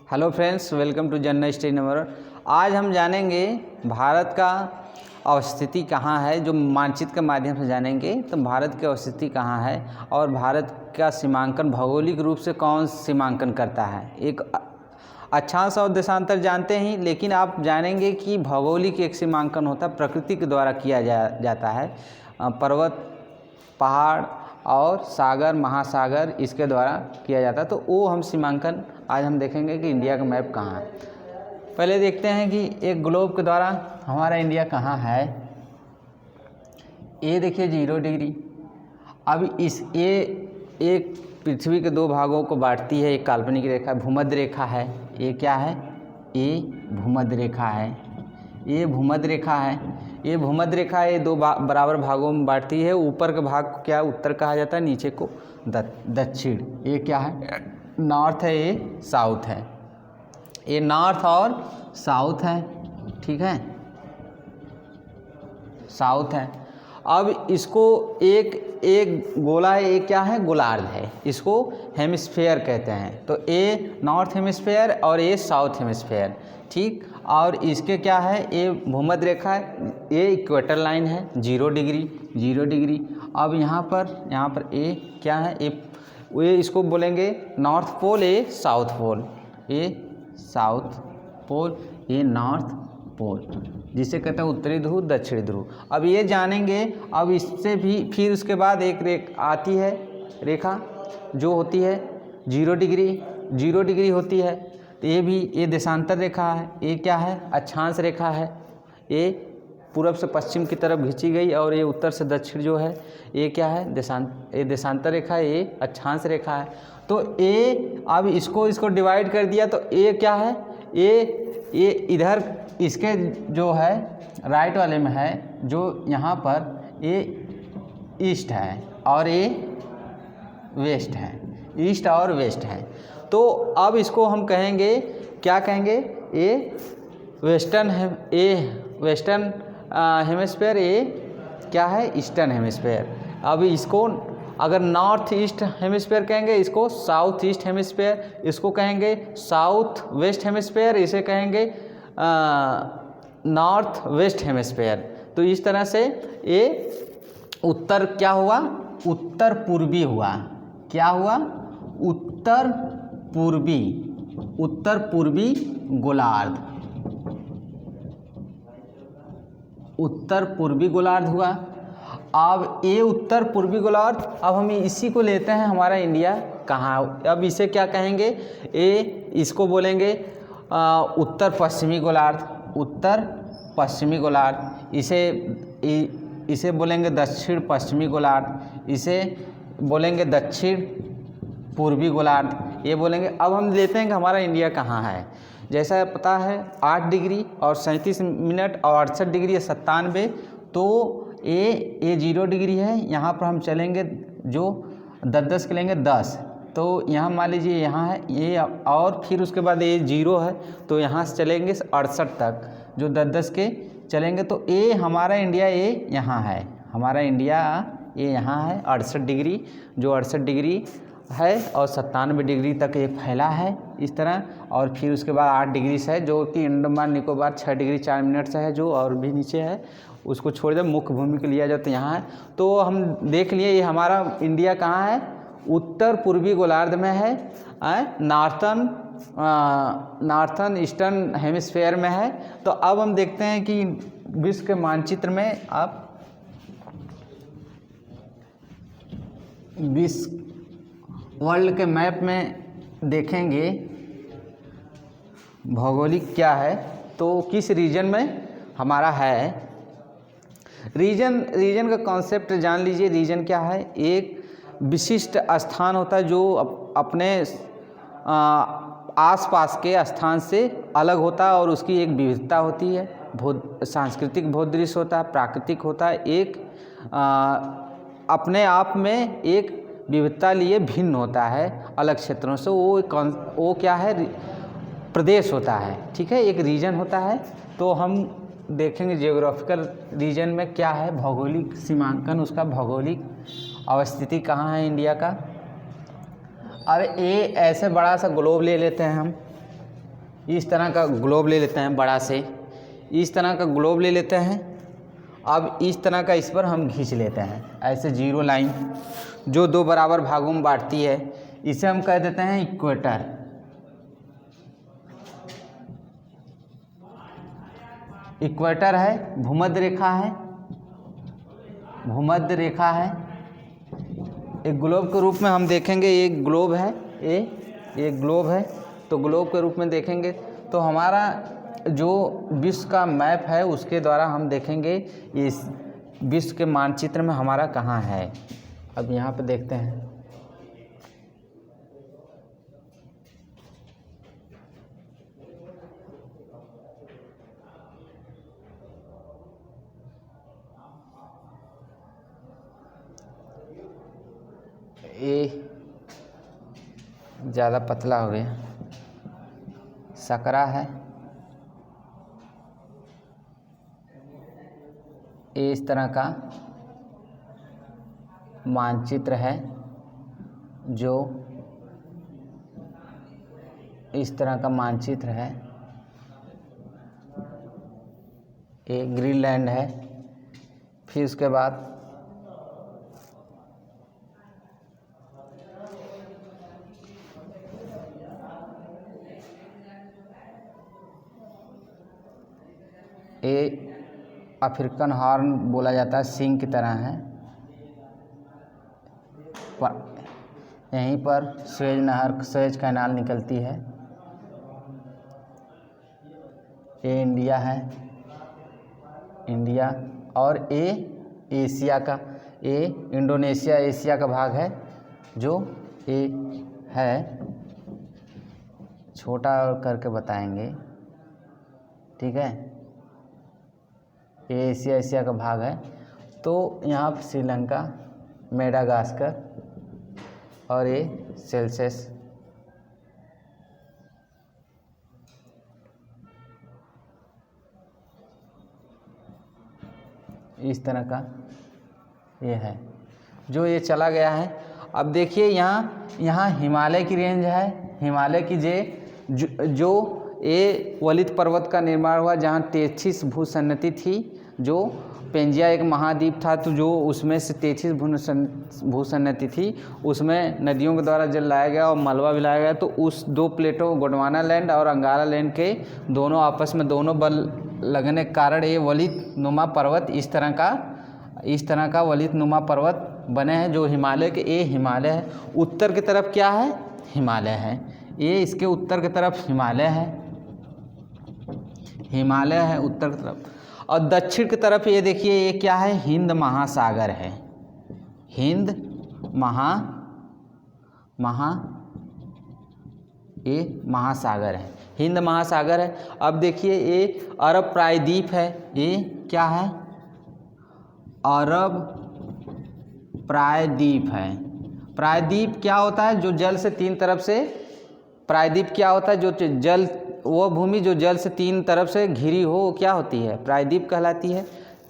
Hello friends, welcome to general study number. आज हम जानेंगे भारत का अवस्थिति कहाँ है। जो मानचित्र के माध्यम से जानेंगे तो भारत की अवस्थिति कहाँ है और भारत का सीमांकन भौगोलिक रूप से कौन सीमांकन करता है। एक अक्षांश और देशांतर जानते हैं, लेकिन आप जानेंगे कि भौगोलिक एक सीमांकन होता है, प्रकृति के द्वारा किया जाता है। पर्वत, पहाड़ और सागर, महासागर इसके द्वारा किया जाता है। तो वो हम सीमांकन आज हम देखेंगे कि इंडिया का मैप कहाँ है। पहले देखते हैं कि एक ग्लोब के द्वारा हमारा इंडिया कहाँ है। ये देखिए 0 डिग्री। अब ये एक पृथ्वी के दो भागों को बांटती है। एक काल्पनिक रेखा भूमध्य रेखा है। ये क्या है? ये भूमध्य रेखा है। ये भूमध्य रेखा है। ये भूमध्य रेखा ये दो बराबर भागों में बांटती है। ऊपर के भाग को क्या उत्तर कहा जाता है, नीचे को दक्षिण। ये क्या है? नॉर्थ है, ये साउथ है। ये नॉर्थ और साउथ है, ठीक है, साउथ है। अब इसको एक गोला है, ये क्या है? गोलार्ध है। इसको हेमिस्फेयर कहते हैं। तो ये नॉर्थ हेमिस्फेयर और ये साउथ हेमिस्फेयर, ठीक। और इसके क्या है? ये भूमध्य रेखा है, ये इक्वेटर लाइन है 0 डिग्री। अब यहाँ पर ये क्या है? ये इसको बोलेंगे नॉर्थ पोल, ये साउथ पोल। ये साउथ पोल, ये नॉर्थ पोल, जिसे कहते हैं उत्तरी ध्रुव, दक्षिणी ध्रुव। अब ये जानेंगे। अब इससे भी फिर उसके बाद एक आती है रेखा जो होती है 0 डिग्री होती है। तो ये देशांतर रेखा है। ये क्या है? अक्षांश रेखा है। ये पूरब से पश्चिम की तरफ खींची गई और ये उत्तर से दक्षिण जो है ये क्या है? ये देशांतर रेखा है, ये अक्षांश रेखा है। तो ये अब इसको डिवाइड कर दिया तो ये क्या है? ये इधर इसके जो है राइट वाले में है, जो यहाँ पर ये ईस्ट है और ये वेस्ट है, ईस्ट और वेस्ट है। तो अब इसको हम कहेंगे, क्या कहेंगे? ये वेस्टर्न है, ये वेस्टर्न हेमिस्फेयर, ये क्या है? Eastern hemisphere. अब इसको अगर नॉर्थ ईस्ट हेमिस्फेयर कहेंगे, इसको साउथ ईस्ट हेमिस्फेयर, इसको कहेंगे साउथ वेस्ट हेमिस्फेयर, इसे कहेंगे नॉर्थ वेस्ट हेमिस्फेयर। तो इस तरह से ये उत्तर क्या हुआ? उत्तर पूर्वी हुआ। क्या हुआ? उत्तर पूर्वी गोलार्ध, उत्तर पूर्वी गोलार्ध हुआ। अब ये उत्तर पूर्वी गोलार्ध, अब हम इसी को लेते हैं हमारा इंडिया कहाँ। अब इसे क्या कहेंगे? इसको बोलेंगे उत्तर पश्चिमी गोलार्ध, उत्तर पश्चिमी गोलार्ध। इसे बोलेंगे दक्षिण पश्चिमी गोलार्ध, इसे बोलेंगे दक्षिण पूर्वी गोलार्ध, ये बोलेंगे। अब हम लेते हैं कि हमारा इंडिया कहाँ है। जैसा पता है 8 डिग्री और 37 मिनट और 68 डिग्री 97। तो ये 0 डिग्री है। यहाँ पर हम चलेंगे जो 10 के लेंगे 10। तो यहाँ मान लीजिए यहाँ है ये, और फिर उसके बाद ये 0 है, तो यहाँ से चलेंगे 68 तक, जो 10 के चलेंगे। तो ये हमारा इंडिया ये यहाँ है। हमारा इंडिया ये यहाँ है 68 डिग्री, जो 68 डिग्री है और 97 डिग्री तक ये फैला है इस तरह। और फिर उसके बाद 8 डिग्री से है, जो कि अंडमान निकोबार 6 डिग्री 4 मिनट से है, जो और भी नीचे है उसको छोड़ दे, मुख्य भूमि को लिया जाए तो यहाँ है। तो हम देख लिए ये हमारा इंडिया कहाँ है? उत्तर पूर्वी गोलार्ध में है, नॉर्थन ईस्टर्न हेमिस्फेयर में है। तो अब हम देखते हैं कि विश्व के मानचित्र में आप वर्ल्ड के मैप में देखेंगे भौगोलिक क्या है, तो किस रीजन में हमारा है। रीजन का कॉन्सेप्ट जान लीजिए। रीजन क्या है? एक विशिष्ट स्थान होता है जो अपने आसपास के स्थान से अलग होता है और उसकी एक विविधता होती है। सांस्कृतिक भूदृश्य होता है, प्राकृतिक होता है, एक अपने आप में एक विविधता लिए भिन्न होता है अलग क्षेत्रों से। वो क्या है? प्रदेश होता है, ठीक है, एक रीजन होता है। तो हम देखेंगे जियोग्राफिकल रीजन में क्या है, भौगोलिक सीमांकन, उसका भौगोलिक अवस्थिति कहाँ है इंडिया का। अब ये ऐसे बड़ा सा ग्लोब ले लेते हैं हम, इस तरह का ग्लोब ले लेते हैं बड़ा से, इस तरह का ग्लोब ले लेते हैं। अब इस तरह का इस पर हम खींच लेते हैं ऐसे जीरो लाइन जो दो बराबर भागों में बांटती है, इसे हम कह देते हैं इक्वेटर। इक्वेटर है, भूमध्य रेखा है, भूमध्य रेखा है। एक ग्लोब के रूप में हम देखेंगे, एक ग्लोब है, एक ग्लोब है, तो ग्लोब के रूप में देखेंगे तो हमारा जो विश्व का मैप है उसके द्वारा हम देखेंगे इस विश्व के मानचित्र में हमारा कहाँ है। अब यहाँ पे देखते हैं, ये ज़्यादा पतला हो गया, सकरा है, ये इस तरह का मानचित्र है जो इस तरह का मानचित्र है। ये ग्रीनलैंड है। फिर उसके बाद ये अफ्रीकन हॉर्न बोला जाता है, सिंह की तरह है। यहीं पर सुएज नहर, सुएज कैनाल निकलती है। ये इंडिया है, इंडिया। और ये एशिया का, ये इंडोनेशिया एशिया का भाग है जो ये है, छोटा करके बताएंगे, ठीक है। ये एशिया का भाग है। तो यहाँ पर श्रीलंका, मेडागास्कर और ये सेल्सियस। इस तरह का ये है जो ये चला गया है। अब देखिए यहाँ हिमालय की रेंज है, हिमालय की जो ये वलित पर्वत का निर्माण हुआ जहाँ 33 भूसन्नति थी। जो पेंजिया एक महाद्वीप था तो जो उसमें से 33 भूसन्नति थी, उसमें नदियों के द्वारा जल लाया गया और मलबा भी लाया गया। तो उस दो प्लेटों गोंडवाना लैंड और अंगारा लैंड के दोनों आपस में दोनों बल लगने के कारण ये वलित नुमा पर्वत इस तरह का वलित नुमा पर्वत बने हैं जो हिमालय के, ये हिमालय है। उत्तर की तरफ क्या है? हिमालय है। ये इसके उत्तर की तरफ हिमालय है, हिमालय है उत्तर की तरफ। और दक्षिण की तरफ ये देखिए ये क्या है? हिंद महासागर है। हिंद ये महासागर है, हिंद महासागर है। अब देखिए ये अरब प्रायद्वीप है, ये क्या है? अरब प्रायद्वीप है। प्रायद्वीप क्या होता है? जो जल से तीन तरफ से, प्रायद्वीप क्या होता है? जो जल, वो भूमि जो जल से तीन तरफ से घिरी हो, वो क्या होती है? प्रायद्वीप कहलाती है,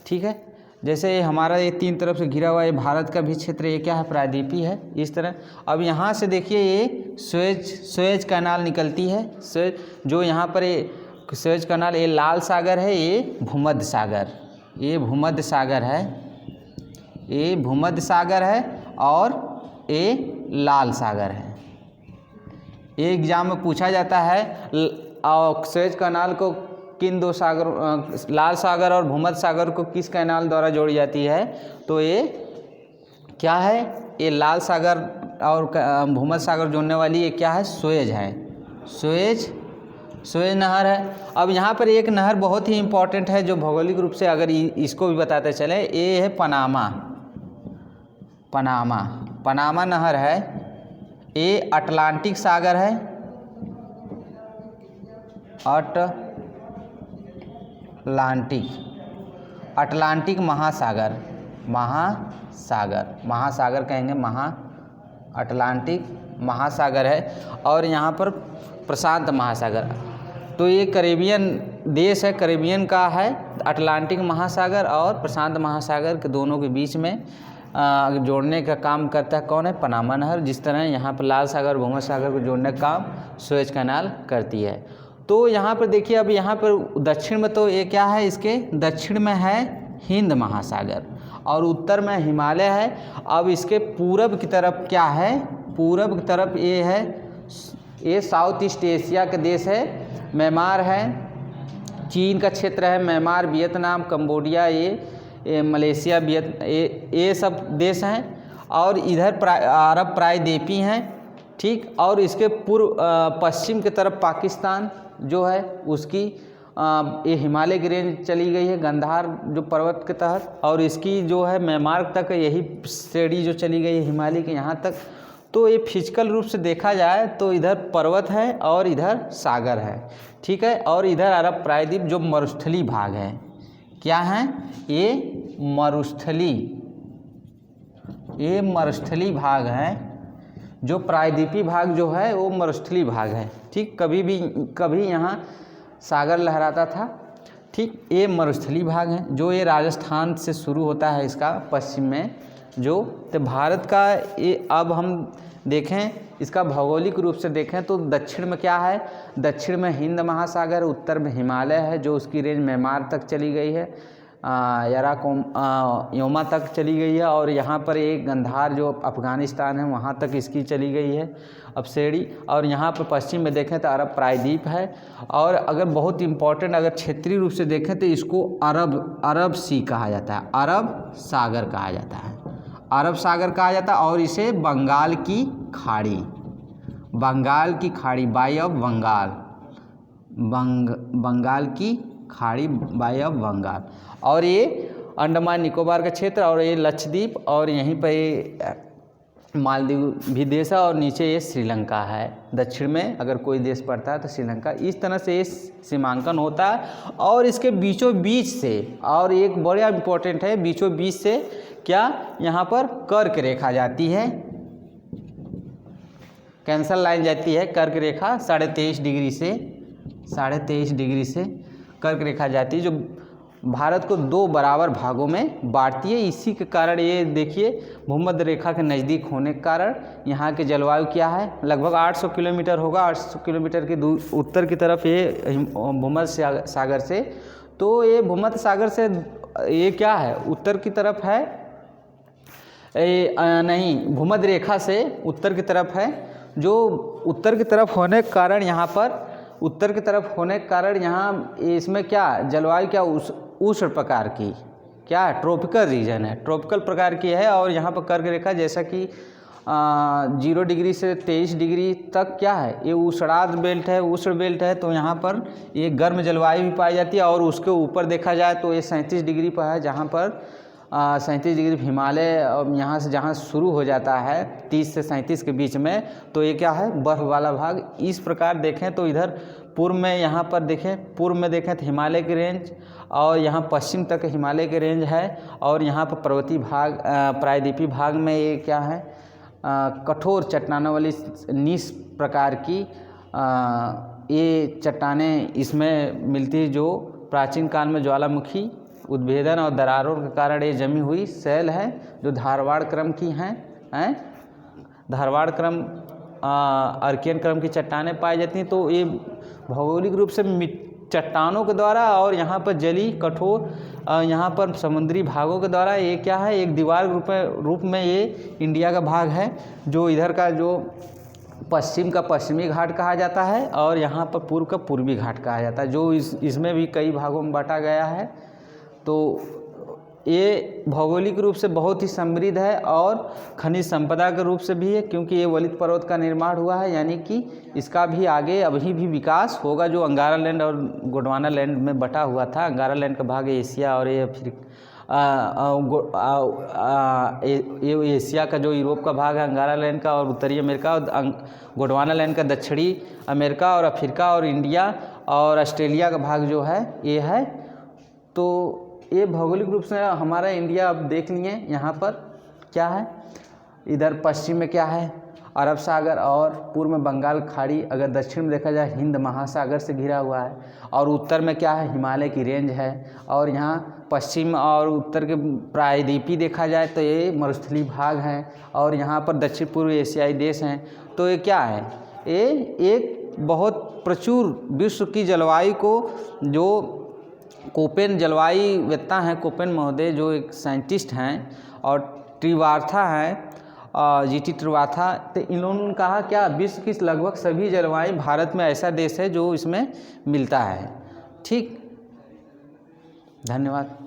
ठीक है। जैसे हमारा ये तीन तरफ से घिरा हुआ ये भारत का भी क्षेत्र, ये क्या है? प्रायद्वीपी है इस तरह। अब यहाँ से देखिए ये सुएज कैनाल निकलती है, जो यहाँ पर ये सुएज कैनाल, ये लाल सागर है, ये भूमध्य सागर, ये भूमध्य सागर है, ये भूमध्य सागर है और ये लाल सागर है। ये एग्जाम में पूछा जाता है सुएज कैनाल को किन दो सागर, लाल सागर और भूमध्य सागर को किस कैनाल द्वारा जोड़ी जाती है? तो ये क्या है? ये लाल सागर और भूमध्य सागर जोड़ने वाली ये क्या है? सुएज है, सुएज नहर है। अब यहाँ पर एक नहर बहुत ही इम्पोर्टेंट है जो भौगोलिक रूप से अगर इसको भी बताते चले, ये है पनामा नहर है। ये अटलांटिक सागर है, अटलांटिक महासागर कहेंगे, अटलांटिक महासागर है। और यहाँ पर प्रशांत महासागर, तो ये कैरेबियन देश है, कैरेबियन का है। अटलांटिक महासागर और प्रशांत महासागर के दोनों के बीच में जोड़ने का काम करता है कौन है? पनामा नहर। जिस तरह यहाँ पर लाल सागर भूमध्य सागर को जोड़ने का काम सुएज कैनाल करती है। तो यहाँ पर देखिए, अब यहाँ पर दक्षिण में तो ये क्या है, इसके दक्षिण में है हिंद महासागर और उत्तर में हिमालय है। अब इसके पूरब की तरफ क्या है, पूरब की तरफ ये है, ये साउथ ईस्ट एशिया का देश है, म्यांमार है, चीन का क्षेत्र है, म्यांमार, वियतनाम, कंबोडिया, ये मलेशिया, ये सब देश हैं। और इधर अरब प्रायद्वीपी हैं, ठीक। और इसके पूर्व पश्चिम की तरफ पाकिस्तान जो है उसकी ये हिमालय की रेंज चली गई है, गंधार जो पर्वत के तहत, और इसकी जो है म्यांमार तक यही श्रेणी जो चली गई है हिमालय के यहाँ तक। तो ये फिजिकल रूप से देखा जाए तो इधर पर्वत है और इधर सागर है, ठीक है। और इधर अरब प्रायद्वीप जो मरुस्थली भाग है, क्या है ये मरुस्थली भाग है, जो प्रायद्वीपी भाग जो है वो मरुस्थली भाग है, ठीक। कभी यहाँ सागर लहराता था, ठीक। ये मरुस्थली भाग है जो ये राजस्थान से शुरू होता है, इसका पश्चिम में जो। तो भारत का ये, अब हम देखें इसका भौगोलिक रूप से देखें तो दक्षिण में क्या है, दक्षिण में हिंद महासागर, उत्तर में हिमालय है जो उसकी रेंज म्यांमार तक चली गई है, योमा तक चली गई है। और यहाँ पर एक गंधार जो अफ़गानिस्तान है वहाँ तक इसकी चली गई है अब श्रेणी। और यहाँ पर पश्चिम में देखें तो अरब प्रायद्वीप है। और अगर बहुत इम्पोर्टेंट अगर क्षेत्रीय रूप से देखें तो इसको अरब सी कहा जाता है, अरब सागर कहा जाता है, अरब सागर कहा जाता है। और इसे बंगाल की खाड़ी, बाय ऑफ बंगाल, बंगाल की खाड़ी, बाय ऑफ बंगाल। और ये अंडमान निकोबार का क्षेत्र, और ये लक्षद्वीप, और यहीं पर ये मालदीव भी देश है, और नीचे ये श्रीलंका है। दक्षिण में अगर कोई देश पड़ता है तो श्रीलंका। इस तरह से ये सीमांकन होता है। और इसके बीचों बीच से, और एक बड़ा इम्पोर्टेंट है, बीचों बीच से क्या यहाँ पर कर्क रेखा जाती है, कैंसर लाइन जाती है, कर्क रेखा 23.5 डिग्री से कर्क रेखा जाती है, जो भारत को 2 बराबर भागों में बांटती है। इसी के कारण ये देखिए भूमध्य रेखा के नज़दीक होने के कारण यहाँ के जलवायु क्या है, लगभग 800 किलोमीटर होगा, 800 किलोमीटर की उत्तर की तरफ ये भूमध्य सागर से। तो ये भूमध्य सागर से ये क्या है, उत्तर की तरफ है, नहीं, भूमध्य रेखा से उत्तर की तरफ है, जो उत्तर की तरफ होने के कारण यहाँ पर, उत्तर की तरफ होने के कारण यहाँ इसमें क्या जलवायु क्या उष्ण प्रकार की, क्या ट्रॉपिकल रीजन है, ट्रॉपिकल प्रकार की है। और यहाँ पर कर्क रेखा जैसा कि 0 डिग्री से 23 डिग्री तक क्या है, ये उष्णार्ध बेल्ट है, उष्ण बेल्ट है। तो यहाँ पर ये गर्म जलवायु भी पाई जाती है। और उसके ऊपर देखा जाए तो ये 37 डिग्री पर है, जहाँ पर 37 डिग्री हिमालय यहाँ से जहाँ शुरू हो जाता है 30 से 37 के बीच में, तो ये क्या है बर्फ़ वाला भाग। इस प्रकार देखें तो इधर पूर्व में, यहाँ पर देखें पूर्व में देखें तो हिमालय की रेंज, और यहाँ पश्चिम तक हिमालय की रेंज है। और यहाँ पर पर्वतीय भाग, प्रायद्वीपी भाग में ये क्या है, कठोर चट्टानों वाली नीस प्रकार की ये चट्टानें इसमें मिलती, जो प्राचीन काल में ज्वालामुखी उद्भेदन और दरारों के कारण ये जमी हुई शैल है, जो धारवाड़ क्रम की हैं, धारवाड़ क्रम, अर्कियन क्रम की चट्टानें पाई जाती हैं। तो ये भौगोलिक रूप से चट्टानों के द्वारा और यहाँ पर जली कठोर, यहाँ पर समुद्री भागों के द्वारा ये क्या है, एक दीवार रूप में ये इंडिया का भाग है, जो इधर का जो पश्चिम का पश्चिमी घाट कहा जाता है, और यहाँ पर पूर्व का पूर्वी घाट कहा जाता है, जो इसमें भी कई भागों में बांटा गया है। तो ये भौगोलिक रूप से बहुत ही समृद्ध है, और खनिज संपदा के रूप से भी है, क्योंकि ये वलित पर्वत का निर्माण हुआ है, यानी कि इसका भी आगे अभी भी विकास होगा। जो अंगारा लैंड और गोंडवाना लैंड में बटा हुआ था, अंगारा लैंड का भाग एशिया, और ये ये एशिया का जो यूरोप का भाग है अंगारा लैंड का, और उत्तरी अमेरिका, और गोंडवाना लैंड का दक्षिणी अमेरिका और अफ्रीका और इंडिया और ऑस्ट्रेलिया का भाग जो है ये है। तो ये भौगोलिक रूप से हमारा इंडिया अब देख लिए। यहाँ पर क्या है, इधर पश्चिम में क्या है अरब सागर, और पूर्व में बंगाल खाड़ी, अगर दक्षिण में देखा जाए हिंद महासागर से घिरा हुआ है, और उत्तर में क्या है हिमालय की रेंज है, और यहाँ पश्चिम और उत्तर के प्रायद्वीपी देखा जाए तो ये मरुस्थलीय भाग है, और यहाँ पर दक्षिण पूर्व एशियाई देश हैं। तो ये क्या है, ये एक बहुत प्रचुर विश्व की जलवायु को जो कोपेन जलवायुवेत्ता हैं, कोपेन महोदय जो एक साइंटिस्ट हैं, और त्रिवार्था हैं, जीटी त्रिवार्था, तो इन्होंने कहा क्या विश्व की लगभग सभी जलवायु भारत में ऐसा देश है जो इसमें मिलता है। ठीक, धन्यवाद।